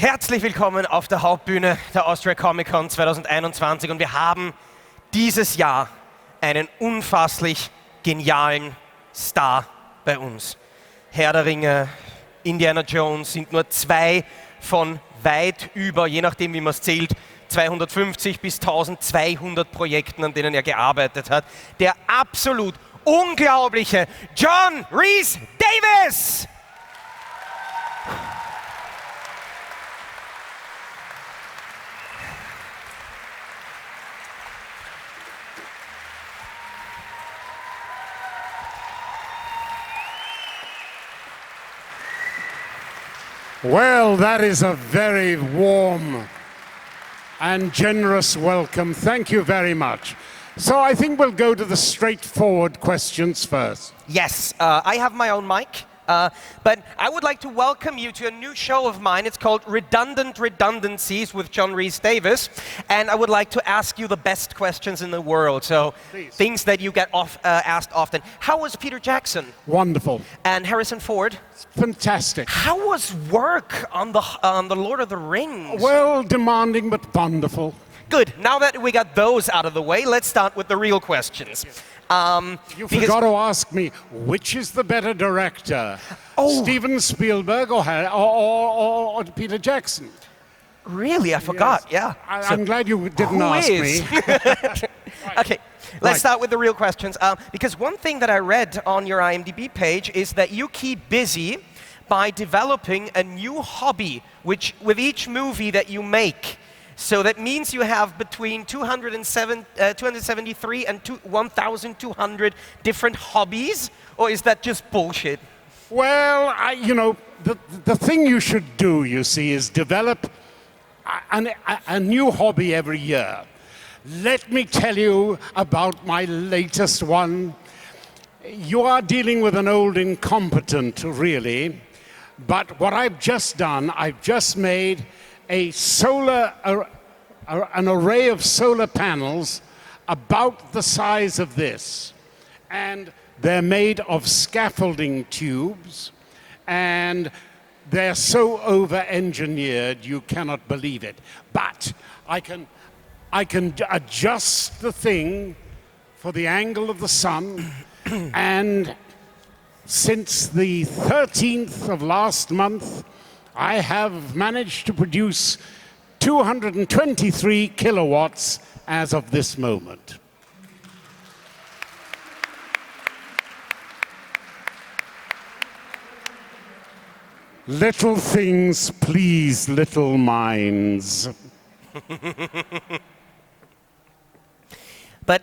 Herzlich willkommen auf der Hauptbühne der Austria Comic Con 2021 und wir haben dieses Jahr einen unfasslich genialen Star bei uns. Herr der Ringe, Indiana Jones sind nur zwei von weit über, je nachdem wie man es zählt, 250 bis 1200 Projekten, an denen er gearbeitet hat. Der absolut unglaubliche John RHYS-DAVIES! Well, that is a very warm and generous welcome. Thank you very much. So I think we'll go to the straightforward questions first. Yes, I have my own mic, but I would like to welcome you to a new show of mine. It's called Redundant Redundancies with John RHYS-DAVIES, and I would like to ask you the best questions in the world, so Please. Things that you get asked often. How was Peter Jackson? Wonderful. And Harrison Ford? Fantastic. How was work on the Lord of the Rings? Well, demanding but wonderful. Good. Now that we got those out of the way, let's start with the real questions. You forgot to ask me, which is the better director? Steven Spielberg or Peter Jackson? Really? I forgot, Yes. yeah. I'm glad you didn't ask me. Okay, let's start with the real questions. Because one thing that I read on your IMDb page is that you keep busy by developing a new hobby with each movie that you make. So that means you have between 273 and 1,200 different hobbies, or is that just bullshit? Well, the thing you should do, you see, is develop a new hobby every year. Let me tell you about my latest one. You are dealing with an old incompetent, really, but what I've just done, I've just made an array of solar panels about the size of this. And they're made of scaffolding tubes, and they're so over-engineered you cannot believe it. But I can adjust the thing for the angle of the sun, and since the 13th of last month, I have managed to produce 223 kilowatts as of this moment. Little things please little minds. But,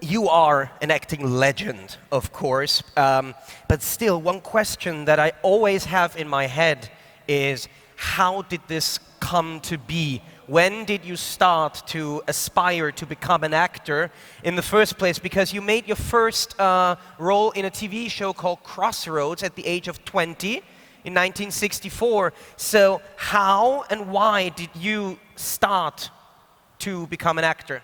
you are an acting legend, of course, but still, one question that I always have in my head is, how did this come to be? When did you start to aspire to become an actor in the first place? Because you made your first role in a TV show called Crossroads at the age of 20 in 1964. So how and why did you start to become an actor?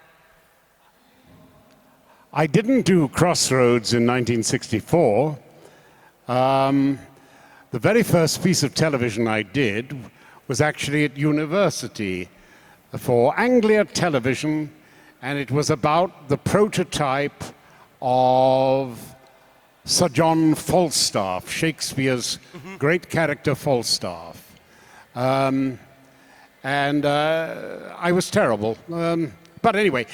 I didn't do Crossroads in 1964. The very first piece of television I did was actually at university for Anglia Television, and it was about the prototype of Sir John Falstaff, Shakespeare's great character Falstaff. And I was terrible. But anyway,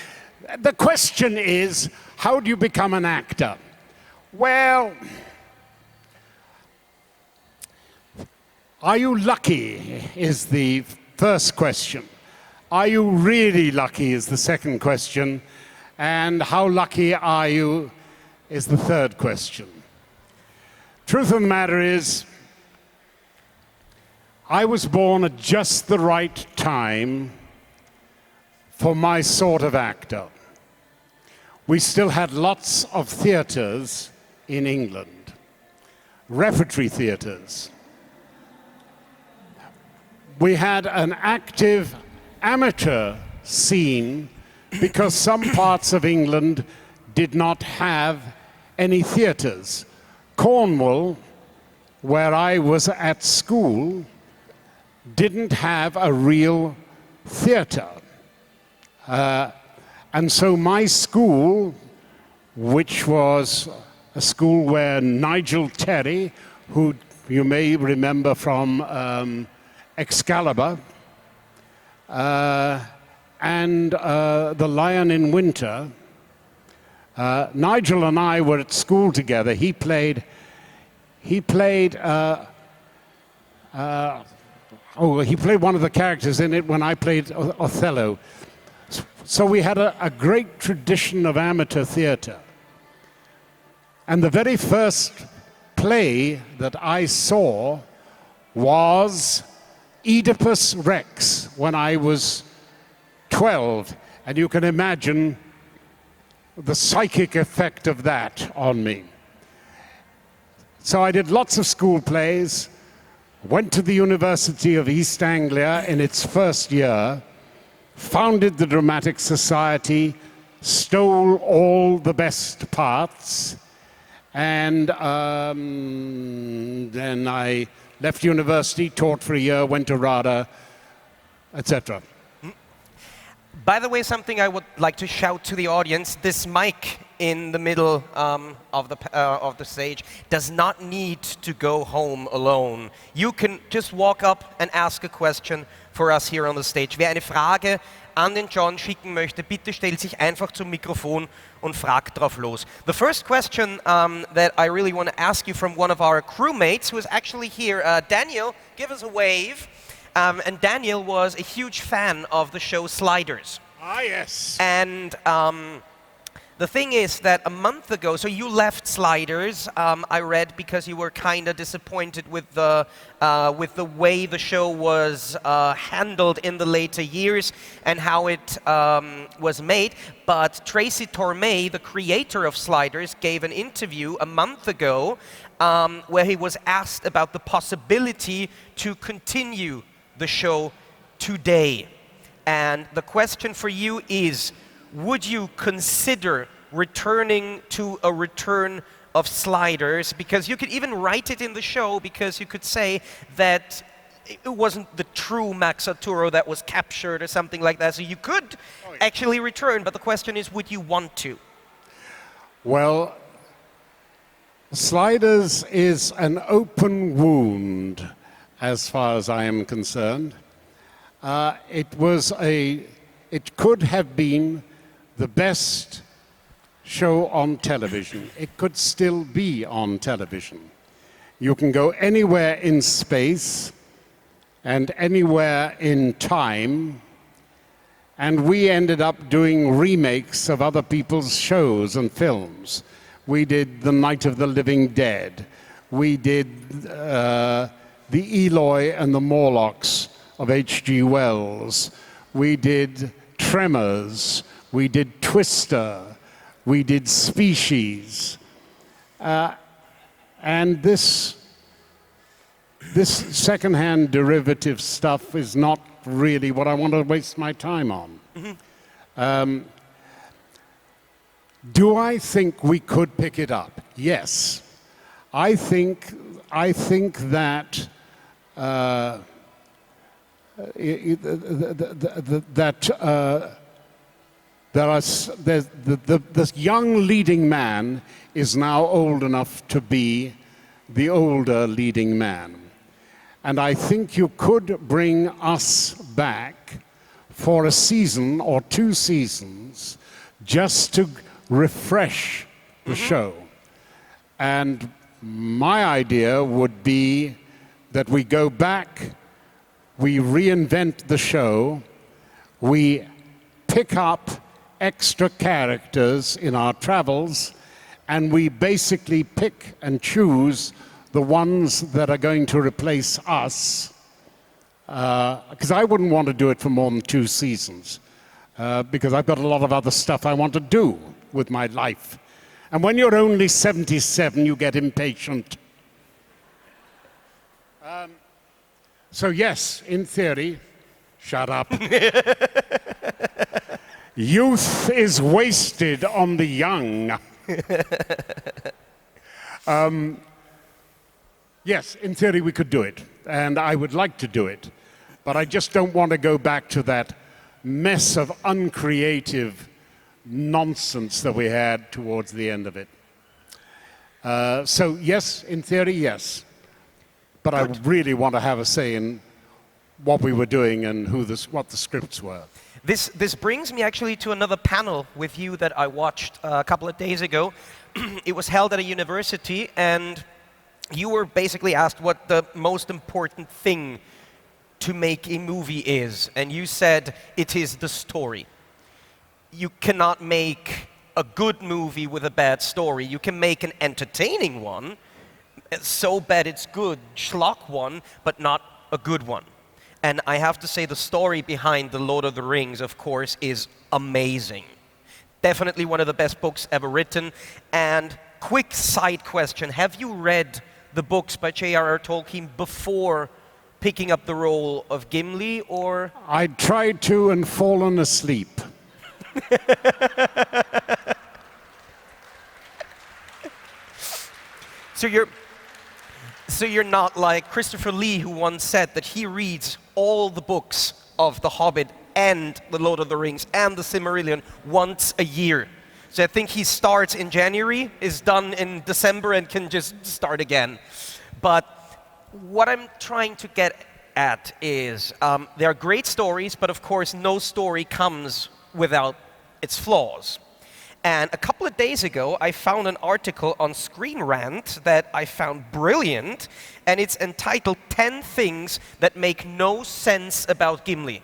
the question is, how do you become an actor? Well, are you lucky is the first question. Are you really lucky is the second question. And how lucky are you is the third question. Truth of the matter is, I was born at just the right time for my sort of actor. We still had lots of theatres in England, repertory theatres. We had an active amateur scene because some parts of England did not have any theatres. Cornwall, where I was at school, didn't have a real theatre. And so my school, which was a school where Nigel Terry, who you may remember from Excalibur, and The Lion in Winter, Nigel and I were at school together. He played one of the characters in it when I played Othello. So we had a great tradition of amateur theatre. And the very first play that I saw was Oedipus Rex when I was 12. And you can imagine the psychic effect of that on me. So I did lots of school plays, went to the University of East Anglia in its first year, founded the Dramatic Society, stole all the best parts, and then I left university, taught for a year, went to RADA, etc. By the way, something I would like to shout to the audience, this mic in the middle of the stage does not need to go home alone. You can just walk up and ask a question for us here on the stage. Wer eine Frage an den John schicken möchte, bitte stellt sich einfach zum Mikrofon und fragt drauf los. The first question that I really want to ask you from one of our crewmates who is actually here, Daniel, give us a wave. And Daniel was a huge fan of the show Sliders. Ah, yes. And the thing is that a month ago, so you left Sliders, I read, because you were kind of disappointed with the way the show was handled in the later years and how it was made. But Tracy Tormé, the creator of Sliders, gave an interview a month ago where he was asked about the possibility to continue the show today. And the question for you is, would you consider returning to a return of Sliders? Because you could even write it in the show, because you could say that it wasn't the true Max Arturo that was captured or something like that. So you could actually return, but the question is, would you want to? Well, Sliders is an open wound as far as I am concerned. It could have been the best show on television. It could still be on television. You can go anywhere in space and anywhere in time, and we ended up doing remakes of other people's shows and films. We did The Night of the Living Dead. We did The Eloy and the Morlocks of H.G. Wells. We did Tremors. We did Twister. We did Species. And this second-hand derivative stuff is not really what I want to waste my time on. Mm-hmm. Do I think we could pick it up? Yes. I think that this young leading man is now old enough to be the older leading man. And I think you could bring us back for a season or 2 seasons just to refresh the show. And my idea would be that we go back, we reinvent the show, we pick up extra characters in our travels, and we basically pick and choose the ones that are going to replace us. Because I wouldn't want to do it for more than 2 seasons, because I've got a lot of other stuff I want to do with my life. And when you're only 77, you get impatient. So yes, in theory, shut up. Youth is wasted on the young. Yes, in theory we could do it, and I would like to do it. but I just don't want to go back to that mess of uncreative nonsense that we had towards the end of it. So yes, in theory, yes. But I really want to have a say in what we were doing and what the scripts were. This brings me actually to another panel with you that I watched a couple of days ago. It was held at a university, and you were basically asked what the most important thing to make a movie is, and you said it is the story. You cannot make a good movie with a bad story. You can make an entertaining one, so bad it's good, schlock one, but not a good one. And I have to say the story behind The Lord of the Rings, of course, is amazing. Definitely one of the best books ever written. And quick side question, have you read the books by J.R.R. Tolkien before picking up the role of Gimli, or? I tried to and fallen asleep. So you're not like Christopher Lee, who once said that he reads all the books of The Hobbit and The Lord of the Rings and The Silmarillion once a year. So I think he starts in January, is done in December, and can just start again. But what I'm trying to get at is, there are great stories, but of course no story comes without its flaws. And a couple of days ago, I found an article on Screen Rant that I found brilliant, and it's entitled 10 Things That Make No Sense About Gimli.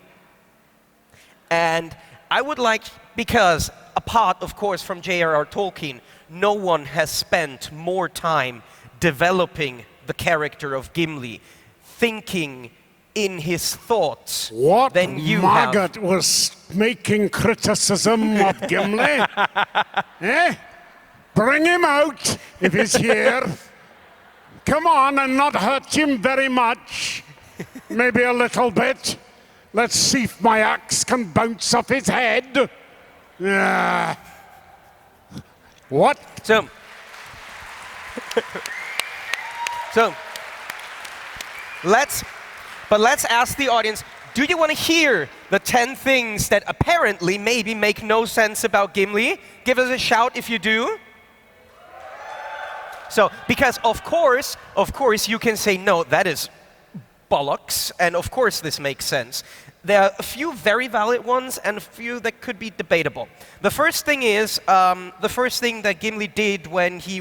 And I would like, because apart, of course, from J.R.R. Tolkien, no one has spent more time developing the character of Gimli, thinking in his thoughts than you have. What maggot was making criticism of Gimli? Eh? Bring him out if he's here. Come on, and not hurt him very much. Maybe a little bit. Let's see if my axe can bounce off his head. What? So let's ask the audience, do you want to hear the 10 things that apparently maybe make no sense about Gimli? Give us a shout if you do. So, because of course you can say, no, that is bollocks, and of course this makes sense. There are a few very valid ones and a few that could be debatable. The first thing is, the first thing that Gimli did when he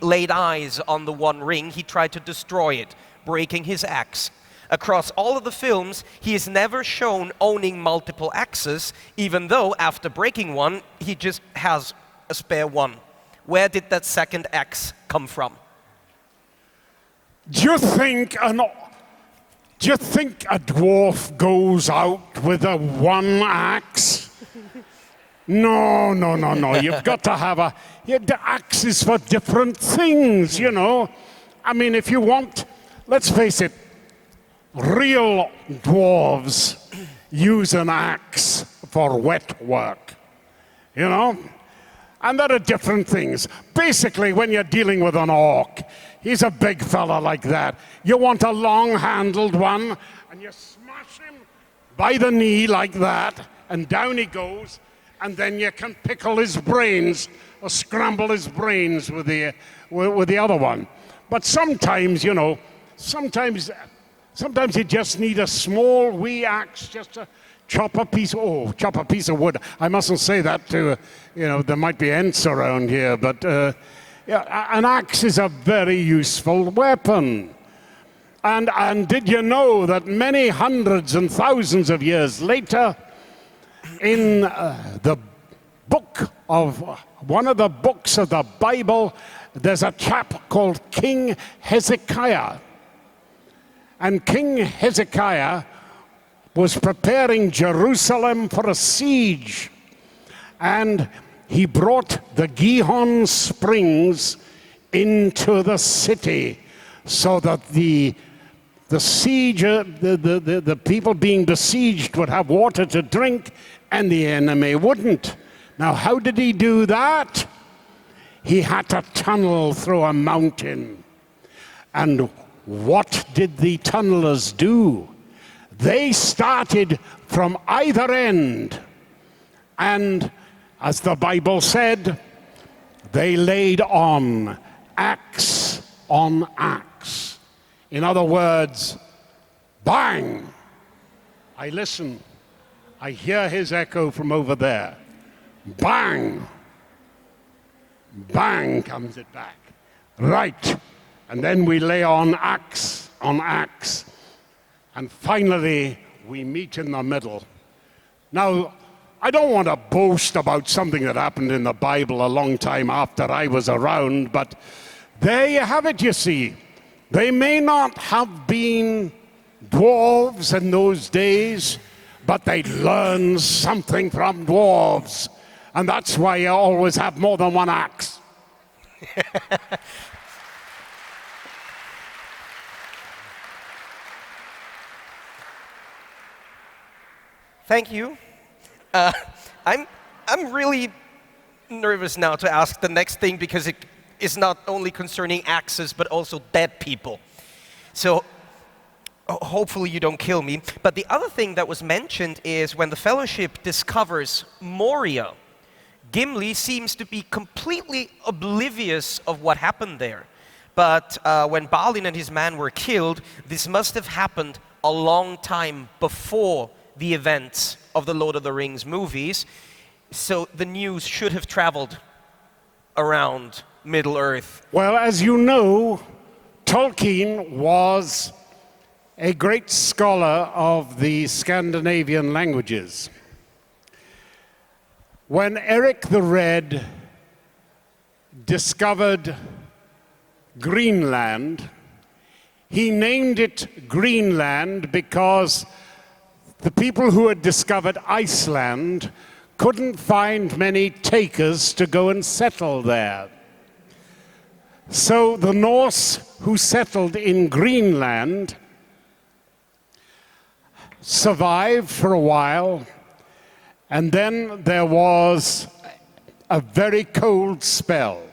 laid eyes on the One Ring, he tried to destroy it, breaking his axe. Across all of the films, he is never shown owning multiple axes, even though after breaking one, he just has a spare one. Where did that second axe come from? Do you think a dwarf goes out with a one axe? No. You've got to have the axe is for different things, you know. I mean, if you want, let's face it, real dwarves use an axe for wet work, you know? And there are different things. Basically, when you're dealing with an orc, he's a big fella like that. You want a long-handled one, and you smash him by the knee like that, and down he goes, and then you can pickle his brains or scramble his brains with the other one. But sometimes, you know, sometimes you just need a small wee axe just to chop a piece of wood. I mustn't say that to, you know, there might be ants around here, but yeah, an axe is a very useful weapon. And did you know that many hundreds and thousands of years later, in the book of one of the books of the Bible, there's a chap called King Hezekiah. And King Hezekiah was preparing Jerusalem for a siege. And he brought the Gihon springs into the city so that the people being besieged would have water to drink and the enemy wouldn't. Now, how did he do that? He had to tunnel through a mountain. And what did the tunnelers do? They started from either end, and as the Bible said, they laid on axe on axe. In other words, bang! I listen. I hear his echo from over there. Bang! Bang comes it back. Right. And then we lay on axe, and finally we meet in the middle. Now, I don't want to boast about something that happened in the Bible a long time after I was around, but there you have it, you see. They may not have been dwarves in those days, but they learned something from dwarves. And that's why you always have more than one axe. Thank you. I'm really nervous now to ask the next thing because it is not only concerning axes but also dead people. So hopefully you don't kill me. But the other thing that was mentioned is when the Fellowship discovers Moria, Gimli seems to be completely oblivious of what happened there. But when Balin and his man were killed, this must have happened a long time before the events of the Lord of the Rings movies. So the news should have traveled around Middle-earth. Well, as you know, Tolkien was a great scholar of the Scandinavian languages. When Eric the Red discovered Greenland, he named it Greenland because the people who had discovered Iceland couldn't find many takers to go and settle there. So the Norse who settled in Greenland survived for a while, and then there was a very cold spell.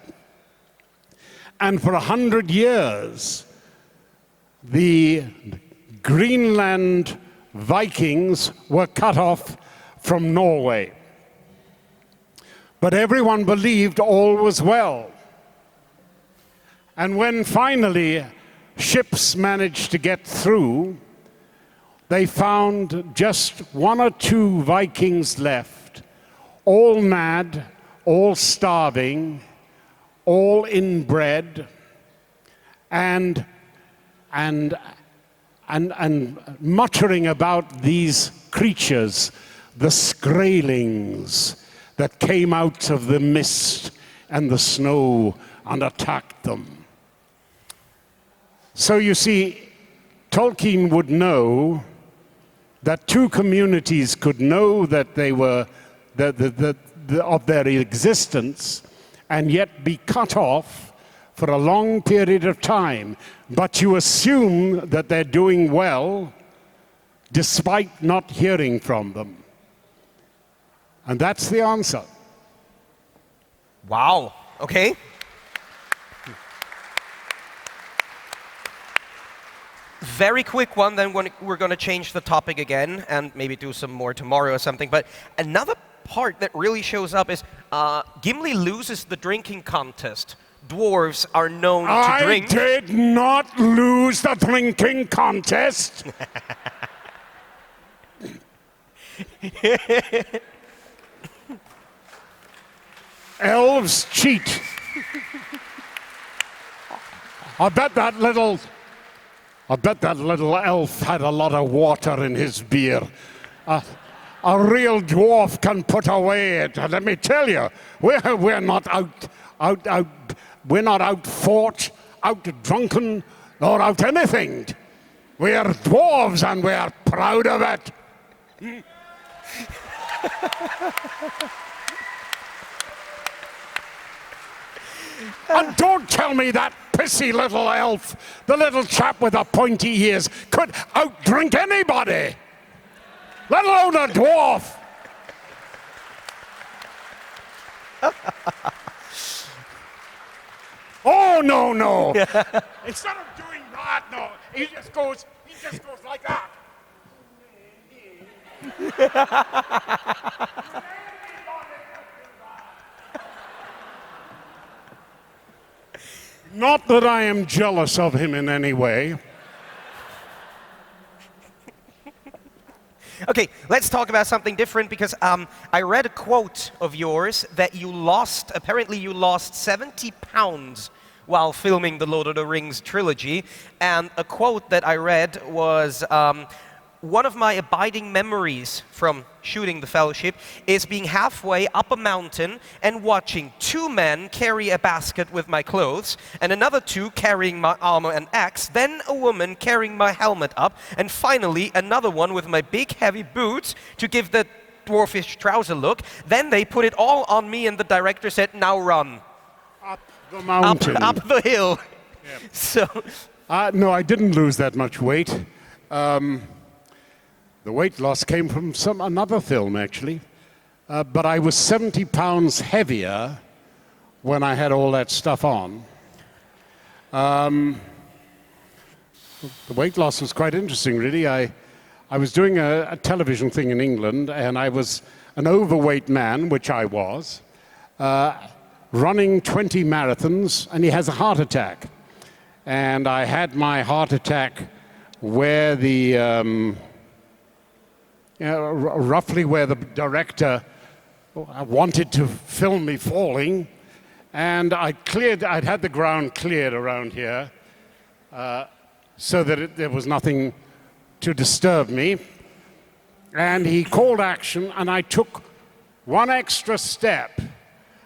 And for 100 years, the Greenland Vikings were cut off from Norway. But everyone believed all was well. And when finally ships managed to get through, they found just one or two Vikings left, all mad, all starving, all inbred, and muttering about these creatures, the Skraelings, that came out of the mist and the snow and attacked them. So you see, Tolkien would know that two communities could know that they were of their existence and yet be cut off for a long period of time. But you assume that they're doing well despite not hearing from them. And that's the answer. Wow. Okay. Very quick one, then we're going to change the topic again and maybe do some more tomorrow or something. But another part that really shows up is Gimli loses the drinking contest. Dwarves are known to drink. I did not lose the drinking contest. Elves cheat. I bet that little elf had a lot of water in his beer. A real dwarf can put away it. Let me tell you, we're not we're not out fought, out drunken, or out anything. We're dwarves and we're proud of it. And don't tell me that pissy little elf, the little chap with the pointy ears, could outdrink anybody, let alone a dwarf. Oh, no. Instead of doing that, No, he just goes like that. Not that I am jealous of him in any way. Okay, let's talk about something different because I read a quote of yours that apparently you lost 70 pounds while filming the Lord of the Rings trilogy. And a quote that I read was, one of my abiding memories from shooting The Fellowship is being halfway up a mountain and watching 2 men carry a basket with my clothes, and another 2 carrying my armor and axe, then a woman carrying my helmet up, and finally another one with my big heavy boots to give the dwarfish trouser look. Then they put it all on me and the director said, now run. Up the mountain. Up the hill. Yeah. So. No, I didn't lose that much weight. The weight loss came from another film, actually. But I was 70 pounds heavier when I had all that stuff on. The weight loss was quite interesting, really. I was doing a television thing in England, and I was an overweight man, which I was, running 20 marathons, and he has a heart attack. And I had my heart attack where roughly where the director wanted to film me falling, and I'd had the ground cleared around here so that there was nothing to disturb me. And he called action, and I took one extra step,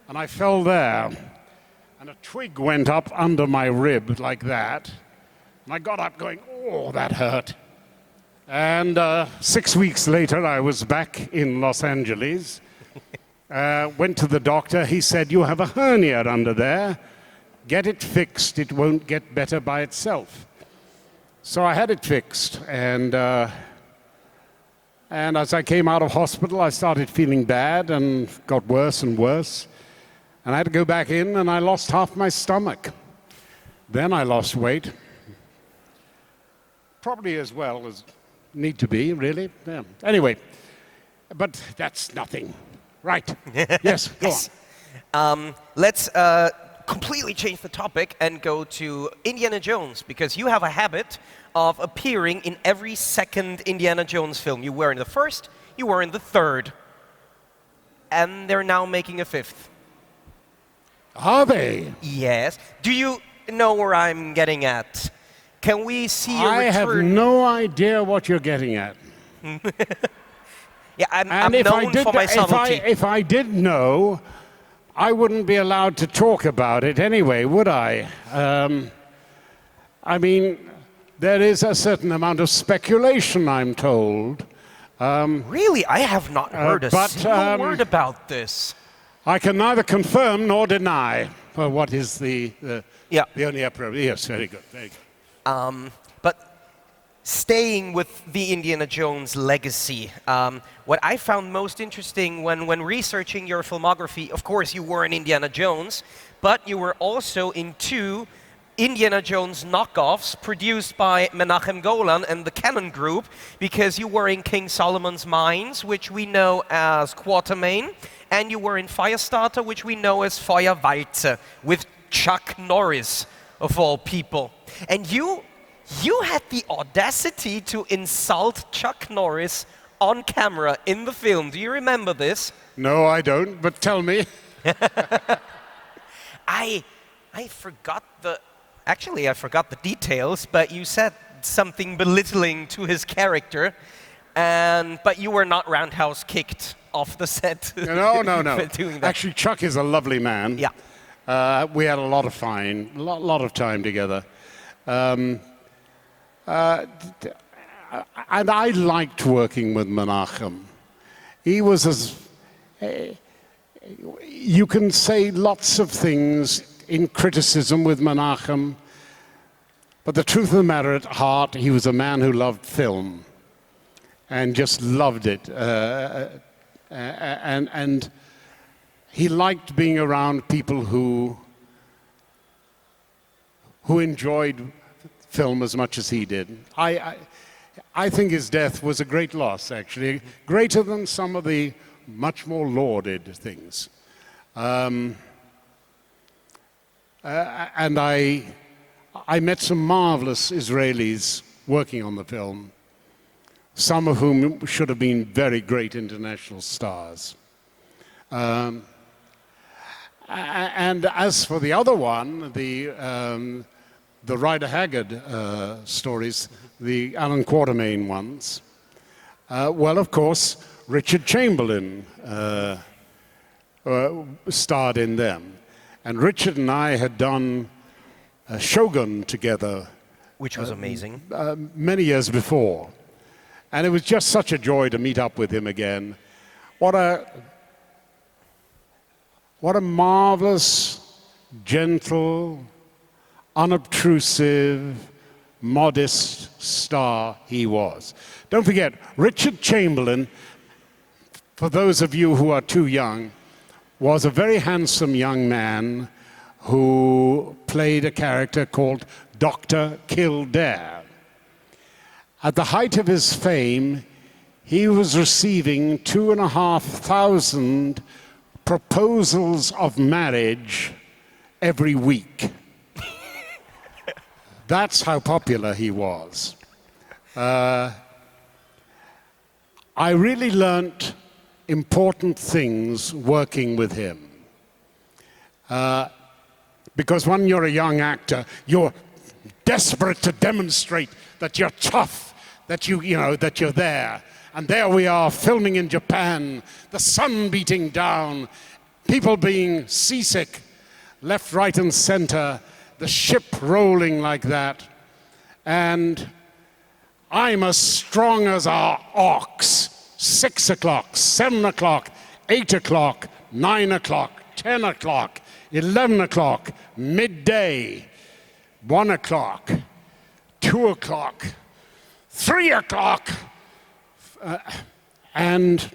and I fell there, and a twig went up under my rib like that, and I got up going, oh, that hurt. And 6 weeks later, I was back in Los Angeles, went to the doctor. He said, you have a hernia under there. Get it fixed. It won't get better by itself. So I had it fixed. And as I came out of hospital, I started feeling bad and got worse and worse. And I had to go back in, and I lost half my stomach. Then I lost weight. Probably as well as need to be, really. Yeah. Anyway, but that's nothing. Right. Yes, go on. Let's completely change the topic and go to Indiana Jones, because you have a habit of appearing in every second Indiana Jones film. You were in the first, you were in the third, and they're now making a 5th. Are they? Yes. Do you know where I'm getting at? Can we see a return? I have no idea what you're getting at. Yeah, I'm known for my subtlety. If I did know, I wouldn't be allowed to talk about it anyway, would I? I mean, there is a certain amount of speculation, I'm told. Really? I have not heard a single word about this. I can neither confirm nor deny what is the only appropriate. Yes, very good, very good. But staying with the Indiana Jones legacy, what I found most interesting when researching your filmography, of course you were in Indiana Jones, but you were also in 2 Indiana Jones knockoffs produced by Menachem Golan and the Cannon Group, because you were in King Solomon's Mines, which we know as Quatermain, and you were in Firestarter, which we know as Feuerwalze, with Chuck Norris, of all people. And you had the audacity to insult Chuck Norris on camera in the film. Do you remember this? No, I don't, but tell me. I forgot I forgot the details, but you said something belittling to his character, but you were not roundhouse kicked off the set. No. for doing that. Actually, Chuck is a lovely man. Yeah. We had a lot of lot of time together. And I liked working with Menachem. He was you can say lots of things in criticism with Menachem, but the truth of the matter at heart, he was a man who loved film and just loved it. And he liked being around people who enjoyed film as much as he did. I think his death was a great loss, actually, greater than some of the much more lauded things. And I met some marvelous Israelis working on the film, some of whom should have been very great international stars. And as for the other one, the Rider Haggard stories, the Alan Quatermain ones, well, of course, Richard Chamberlain starred in them. And Richard and I had done Shogun together. Which was amazing. Many years before. And it was just such a joy to meet up with him again. What a marvelous, gentle, unobtrusive, modest star he was. Don't forget, Richard Chamberlain, for those of you who are too young, was a very handsome young man who played a character called Dr. Kildare. At the height of his fame, he was receiving 2,500 proposals of marriage every week. That's how popular he was. I really learnt important things working with him. Because when you're a young actor, you're desperate to demonstrate that you're tough, that that you're there. And there we are filming in Japan, the sun beating down, people being seasick, left, right, and center, the ship rolling like that. And I'm as strong as our ox. 6 o'clock, 7 o'clock, 8 o'clock, 9 o'clock, 10 o'clock, 11 o'clock, midday, 1 o'clock, 2 o'clock, 3 o'clock. And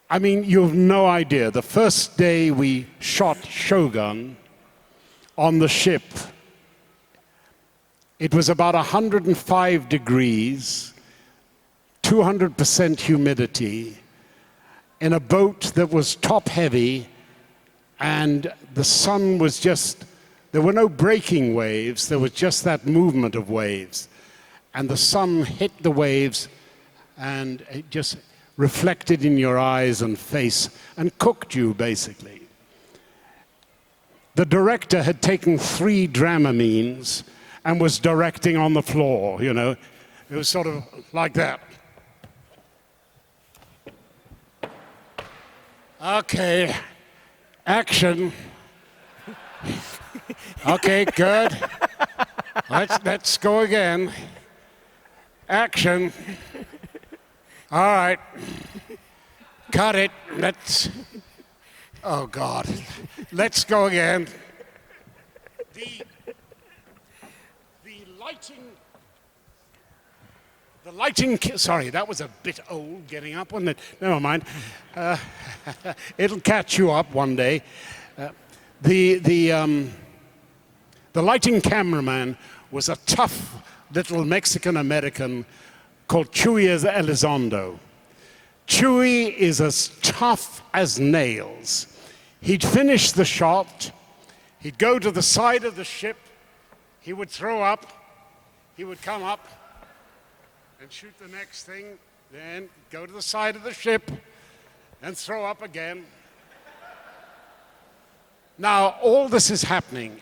I mean, you've no idea. The first day we shot Shogun on the ship, it was about 105 degrees, 200% humidity, in a boat that was top-heavy, and the sun was just, there were no breaking waves, there was just that movement of waves. And the sun hit the waves, and it just reflected in your eyes and face, and cooked you, basically. The director had taken 3 Dramamines and was directing on the floor, you know. It was sort of like that. Okay, action. Okay, good. Let's go again. Action. All right. Cut it. Oh God. Let's go again. The lighting, sorry, that was a bit old getting up, wasn't it? Never mind. It'll catch you up one day. The lighting cameraman was a tough little Mexican-American called Chuy Elizondo. Chuy is as tough as nails. He'd finish the shot, he'd go to the side of the ship, he would throw up, he would come up and shoot the next thing, then go to the side of the ship and throw up again. Now, all this is happening.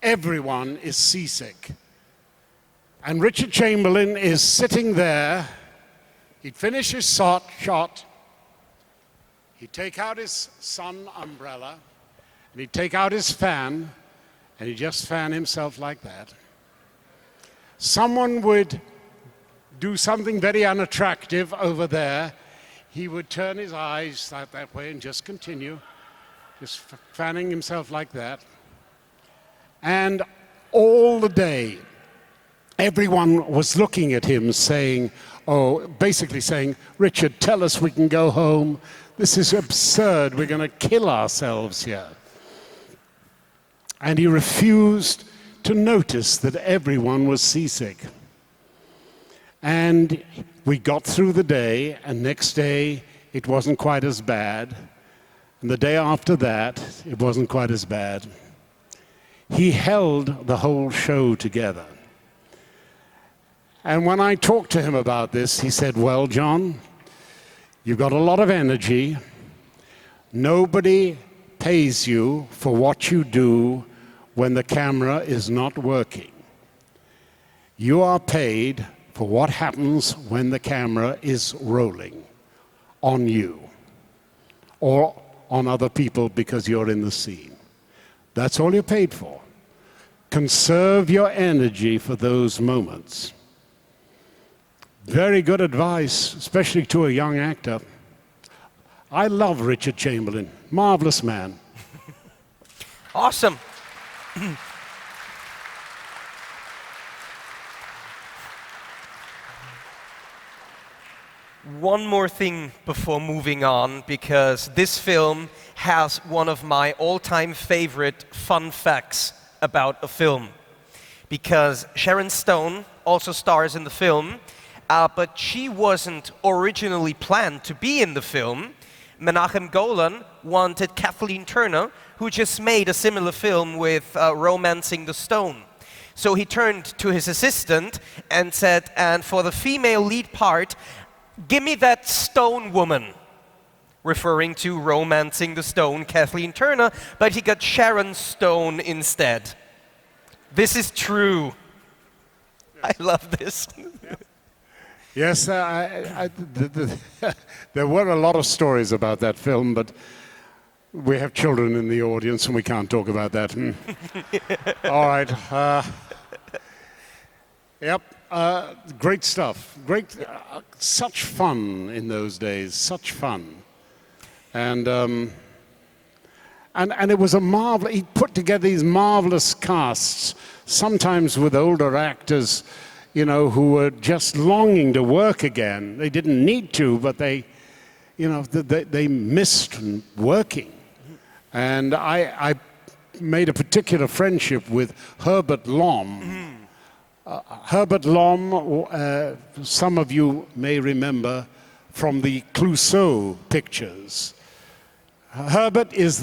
Everyone is seasick. And Richard Chamberlain is sitting there. He'd finish his shot. He'd take out his sun umbrella, and he'd take out his fan, and he'd just fan himself like that. Someone would do something very unattractive over there. He would turn his eyes that way and just continue, just fanning himself like that. And all the day, everyone was looking at him saying, basically saying, Richard, tell us we can go home. This is absurd. We're going to kill ourselves here. And he refused to notice that everyone was seasick. And we got through the day, and next day it wasn't quite as bad. And the day after that, it wasn't quite as bad. He held the whole show together. And when I talked to him about this, he said, well, John, you've got a lot of energy. Nobody pays you for what you do when the camera is not working. You are paid for what happens when the camera is rolling on you or on other people because you're in the scene. That's all you're paid for. Conserve your energy for those moments. Very good advice, especially to a young actor. I love Richard Chamberlain, marvelous man. Awesome. One more thing before moving on, because this film has one of my all-time favorite fun facts about a film. Because Sharon Stone also stars in the film, but she wasn't originally planned to be in the film. Menachem Golan wanted Kathleen Turner, who just made a similar film with Romancing the Stone. So he turned to his assistant and said, and for the female lead part, give me that stone woman, referring to Romancing the Stone, Kathleen Turner, but he got Sharon Stone instead. This is true. Yes. I love this. Yeah. Yes, there were a lot of stories about that film, but we have children in the audience and we can't talk about that. All right. Yep. Great stuff. Great. Such fun in those days. Such fun. And it was a marvel. He put together these marvelous casts, sometimes with older actors, you know, who were just longing to work again. They didn't need to, but they, you know, they missed working. And I made a particular friendship with Herbert Lom. Herbert Lom, some of you may remember from the Clouseau pictures. Herbert is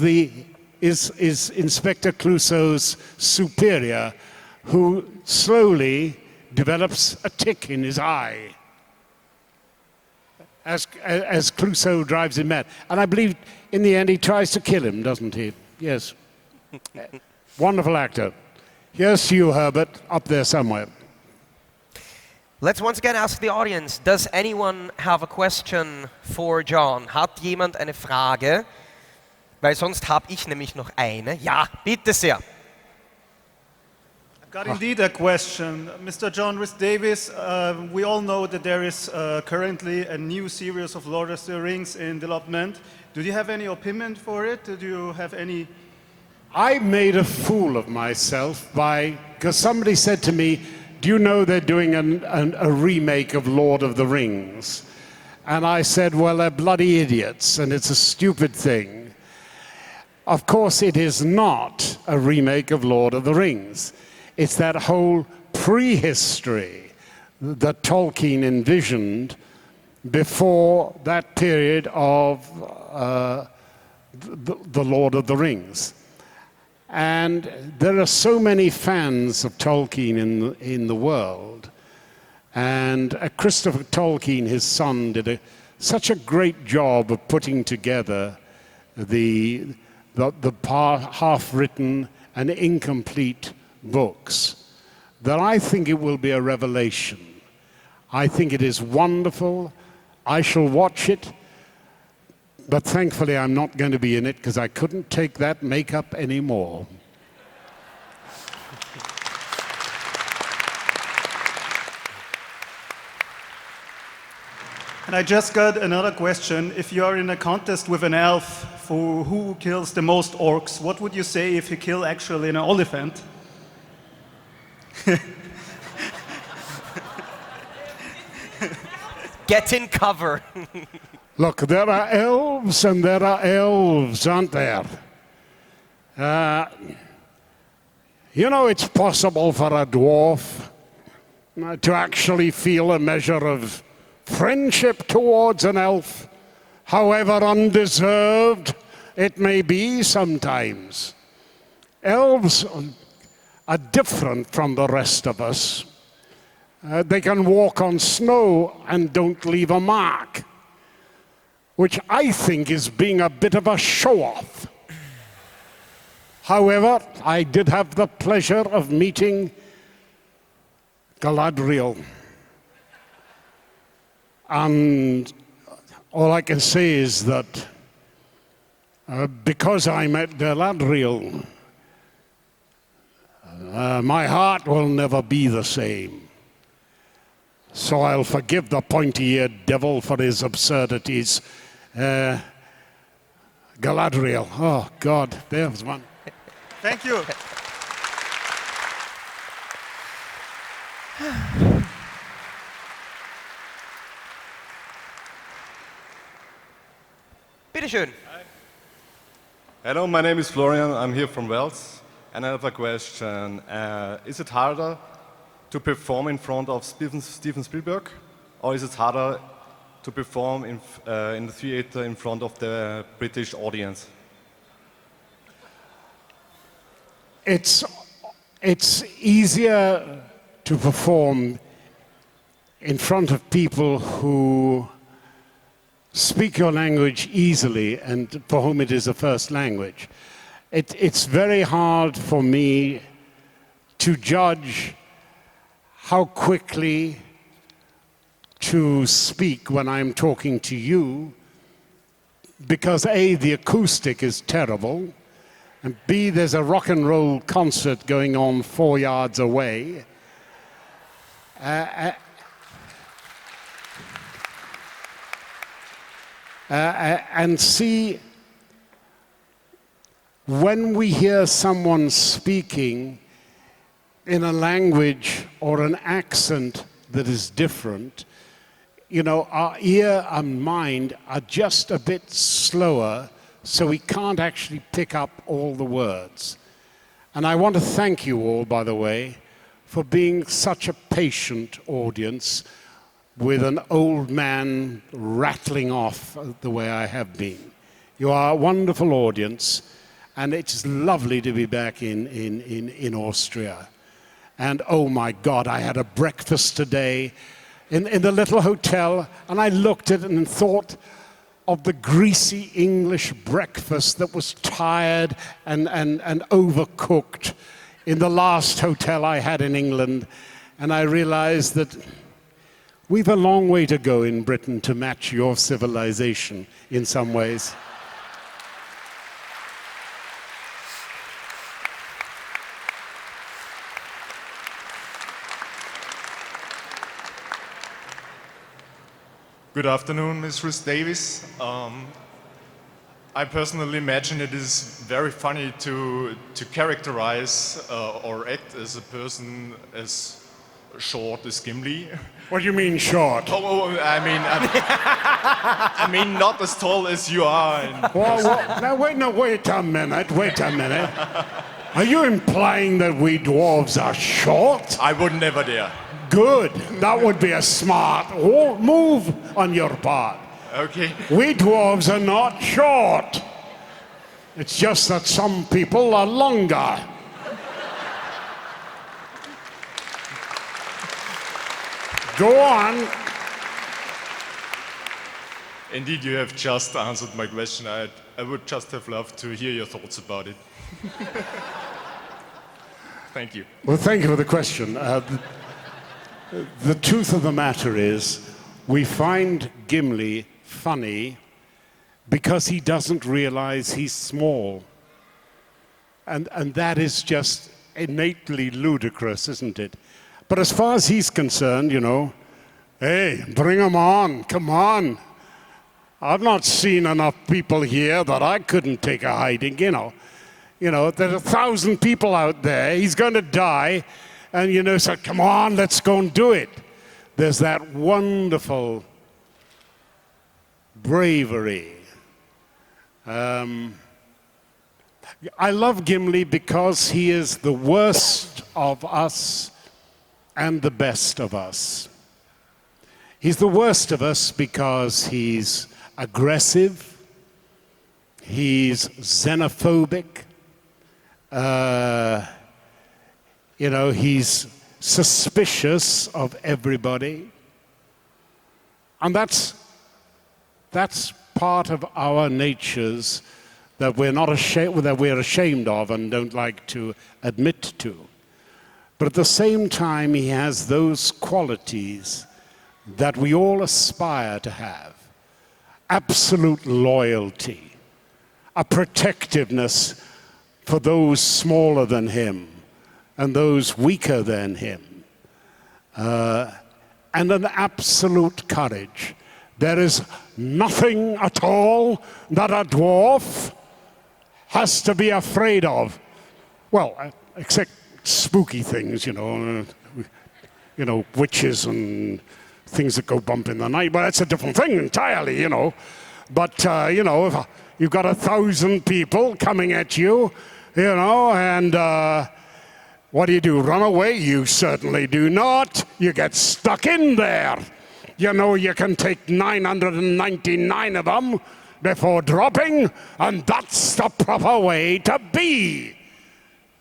Inspector Clouseau's superior, who slowly develops a tick in his eye as Clouseau drives him mad. And I believe in the end he tries to kill him, doesn't he? Yes. Wonderful actor. Here's to you, Herbert, up there somewhere. Let's once again ask the audience, does anyone have a question for John? Hat jemand eine Frage? Weil sonst habe ich nämlich noch eine. Ja, bitte sehr. Got indeed a question. Mr. John RHYS-DAVIES, we all know that there is currently a new series of Lord of the Rings in development. Do you have any opinion for it? Do you have any... I made a fool of myself because somebody said to me, do you know they're doing a remake of Lord of the Rings? And I said, well, they're bloody idiots and it's a stupid thing. Of course, it is not a remake of Lord of the Rings. It's that whole prehistory that Tolkien envisioned before that period of the Lord of the Rings. And there are so many fans of Tolkien in the world. And Christopher Tolkien, his son, did such a great job of putting together the half-written and incomplete books that I think it will be a revelation. I think it is wonderful. I shall watch it. But thankfully, I'm not going to be in it because I couldn't take that makeup anymore. And I just got another question. If you are in a contest with an elf for who kills the most orcs, what would you say if you kill actually an elephant? Get in cover. Look, there are elves and there are elves, aren't there? You know, it's possible for a dwarf to actually feel a measure of friendship towards an elf, however undeserved it may be sometimes. Elves are different from the rest of us. They can walk on snow and don't leave a mark, which I think is being a bit of a show-off. However, I did have the pleasure of meeting Galadriel. And all I can say is that because I met Galadriel, my heart will never be the same. So I'll forgive the pointy-eared devil for his absurdities. Galadriel, oh God, there's one. Thank you. Bitte schön. Hello, my name is Florian. I'm here from Wales, and I have a question. Is it harder to perform in front of Steven Spielberg, or is it harder to perform in the theater in front of the British audience? It's easier to perform in front of people who speak your language easily and for whom it is a first language. It's very hard for me to judge how quickly to speak when I'm talking to you, because A, the acoustic is terrible, and B, there's a rock and roll concert going on 4 yards away. And C, when we hear someone speaking in a language or an accent that is different, you know, our ear and mind are just a bit slower, so we can't actually pick up all the words. And I want to thank you all, by the way, for being such a patient audience with an old man rattling off the way I have been. You are a wonderful audience, and it's lovely to be back in Austria. And oh my God, I had a breakfast today in the little hotel, and I looked at it and thought of the greasy English breakfast that was tired and overcooked in the last hotel I had in England. And I realized that we've a long way to go in Britain to match your civilization in some ways. Good afternoon, Ms. RHYS-DAVIES. I personally imagine it is very funny to characterize or act as a person as short as Gimli. What do you mean short? I mean not as tall as you are. Now wait a minute. Are you implying that we dwarves are short? I would never dare. Good. That would be a smart move on your part. Okay. We dwarves are not short. It's just that some people are longer. Go on. Indeed, you have just answered my question. I would just have loved to hear your thoughts about it. Thank you. Well, thank you for the question. The truth of the matter is, we find Gimli funny because he doesn't realize he's small. And that is just innately ludicrous, isn't it? But as far as he's concerned, you know, hey, bring him on, come on. I've not seen enough people here that I couldn't take a hiding, you know. You know, there's 1,000 people out there, he's going to die. And, you know, so come on, let's go and do it. There's that wonderful bravery. I love Gimli because he is the worst of us and the best of us. He's the worst of us because he's aggressive, he's xenophobic, he's suspicious of everybody. And that's part of our natures that we're ashamed of and don't like to admit to. But at the same time, he has those qualities that we all aspire to have. Absolute loyalty, a protectiveness for those smaller than him and those weaker than him, and an absolute courage. There is nothing at all that a dwarf has to be afraid of. Well, except spooky things, witches and things that go bump in the night. Well, that's a different thing entirely, But, if you've got 1,000 people coming at you, and what do? Run away? You certainly do not. You get stuck in there. You can take 999 of them before dropping, and that's the proper way to be.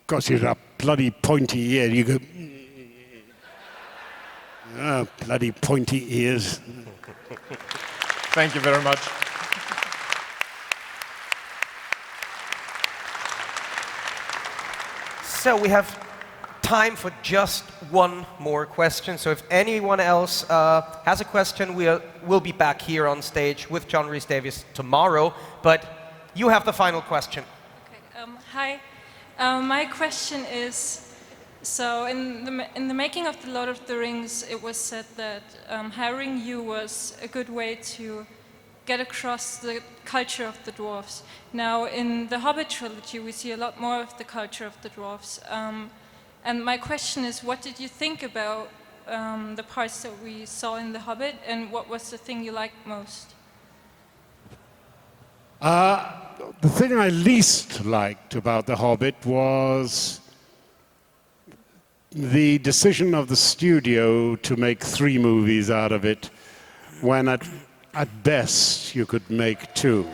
Because you've got bloody pointy ear. You go, bloody pointy ears. Thank you very much. So we have time for just one more question. So if anyone else has a question, we'll be back here on stage with John Rhys-Davies tomorrow. But you have the final question. Okay. Hi. My question is, so in the making of The Lord of the Rings, it was said that hiring you was a good way to get across the culture of the dwarves. Now, in the Hobbit trilogy, we see a lot more of the culture of the dwarves. And my question is, what did you think about the parts that we saw in The Hobbit, and what was the thing you liked most? The thing I least liked about The Hobbit was the decision of the studio to make 3 movies out of it, when at best you could make 2.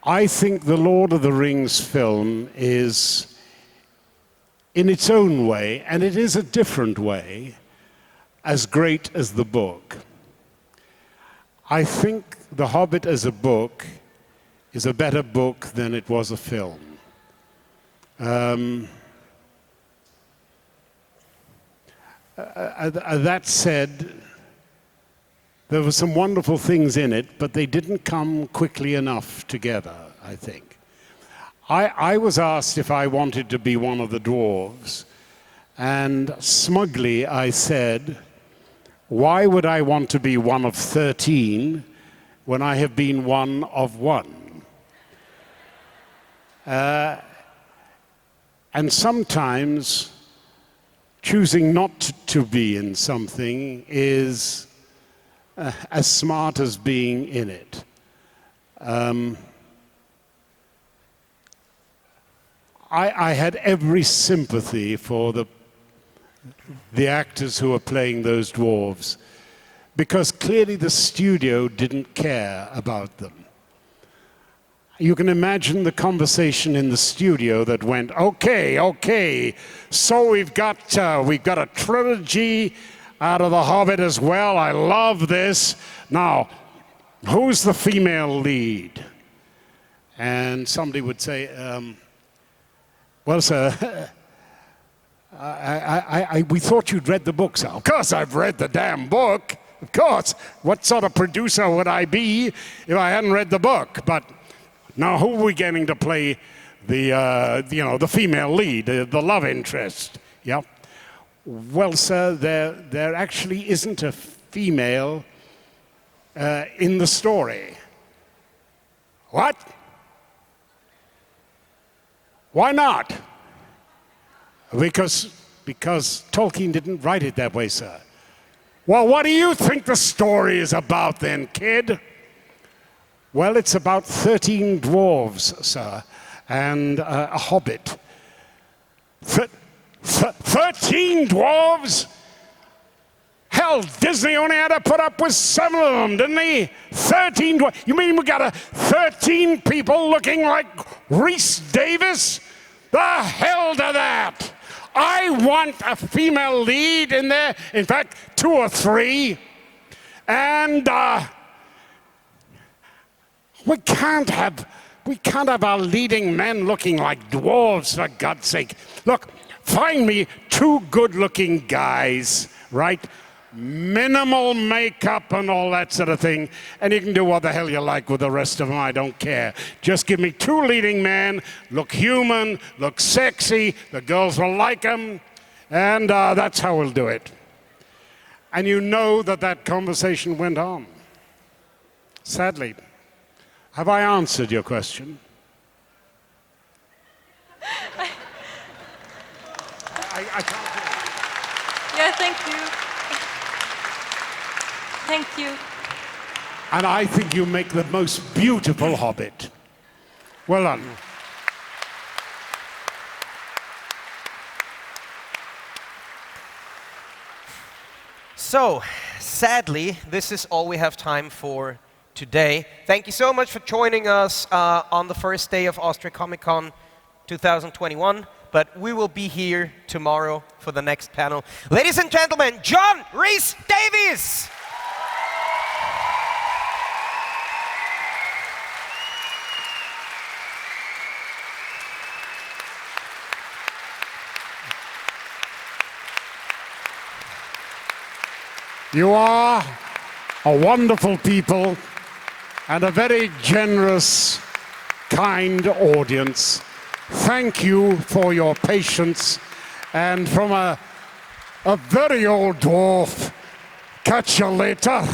I think the Lord of the Rings film is, in its own way, and it is a different way, as great as the book. I think The Hobbit as a book is a better book than it was a film. That said, there were some wonderful things in it, but they didn't come quickly enough together, I think. I was asked if I wanted to be one of the dwarves, and smugly I said, why would I want to be one of 13 when I have been one of 1? And sometimes choosing not to be in something is as smart as being in it. I had every sympathy for the actors who were playing those dwarves, because clearly the studio didn't care about them. You can imagine the conversation in the studio that went, okay, so we've got a trilogy out of The Hobbit as well. I love this. Now, who's the female lead? And somebody would say, well, sir, we thought you'd read the book, sir. Of course I've read the damn book. Of course. What sort of producer would I be if I hadn't read the book? But now who are we getting to play the female lead, the love interest? Yep. Well, sir, there actually isn't a female in the story. What? Why not? Because Tolkien didn't write it that way, sir. Well, what do you think the story is about then, kid? Well, it's about 13 dwarves, sir, and a hobbit. 13 dwarves? Hell, Disney only had to put up with 7 of them, didn't he? 13 dwarves. You mean we got 13 people looking like RHYS-DAVIES? The hell to that! I want a female lead in there, in fact, 2 or 3. And we can't have our leading men looking like dwarves, for God's sake. Look, find me 2 good-looking guys, right? Minimal makeup and all that sort of thing, and you can do what the hell you like with the rest of them, I don't care. Just give me 2 leading men, look human, look sexy, the girls will like them, and that's how we'll do it. And you know that conversation went on. Sadly. Have I answered your question? I can't hear you. Yeah, thank you. Thank you. And I think you make the most beautiful hobbit. Well done. So, sadly, this is all we have time for today. Thank you so much for joining us on the first day of Austria Comic Con 2021. But we will be here tomorrow for the next panel. Ladies and gentlemen, John RHYS-DAVIES! You are a wonderful people and a very generous, kind audience. Thank you for your patience, and from a very old dwarf, catch you later.